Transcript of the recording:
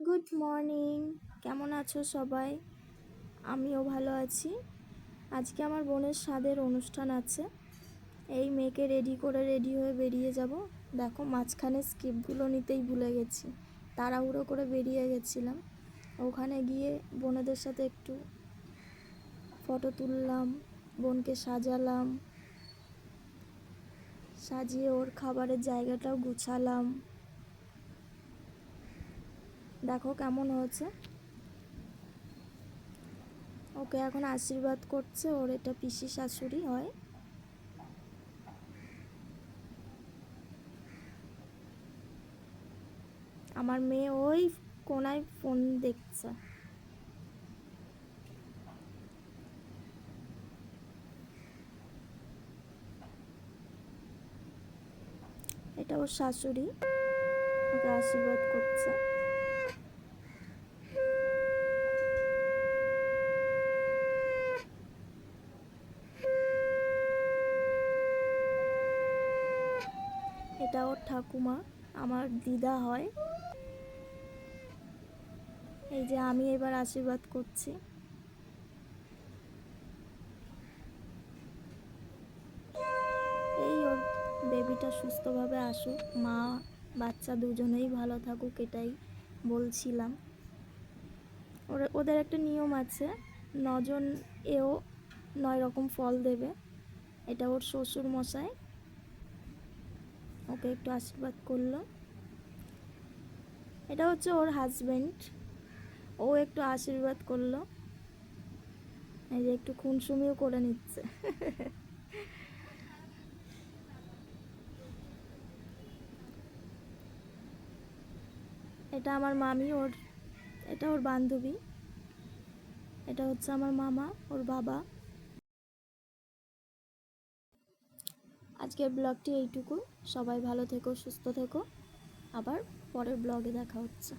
Good morning. কেমন আছো সবাই? আমিও ভালো আছি। আজকে আমার বোনের স্বাদের অনুষ্ঠান আছে। এই মেয়েকে রেডি হয়ে বেরিয়ে যাব। দেখো মাঝখানে স্কিপগুলো নিতেই ভুলে গেছি, তাড়াহুড়ো করে বেরিয়ে গেছিলাম। ওখানে গিয়ে বোনেদের সাথে একটু ফটো তুললাম, বোনকে সাজালাম, সাজিয়ে ওর খাবারের জায়গাটাও গুছালাম। দেখো কেমন হয়েছে। ওকে এখন আশীর্বাদ করছে, ওর এটা পিসি শাশুড়ি হয়। আমার মেয়ে ওই কোনায় ফোন দেখছে। এটা ওর শাশুড়ি, ওকে আশীর্বাদ করছে। এটা ওর ঠাকুমা, আমার দিদা হয়। এই যে আমি এবার আশীর্বাদ করছি। এই ওর বেবিটা সুস্থভাবে আসুক, মা বাচ্চা দুজনেই ভালো থাকুক, এটাই বলছিলাম। ওদের একটা নিয়ম আছে, 9 জন এও 9 রকম ফল দেবে। এটা ওর শ্বশুর মশাই, ওকে একটু আশীর্বাদ করলো। এটা হচ্ছে ওর হাজবেন্ড, ও একটু আশীর্বাদ করলো। এই যে একটু খুনসুমিও করে নিচ্ছে। এটা আমার মামি, এটা ওর বান্ধবী। এটা হচ্ছে আমার মামা, ওর বাবা। আজকের ব্লগটি এইটুকু। সবাই ভালো থেকো, সুস্থ থেকো। আবার পরের ব্লগে দেখা হচ্ছে।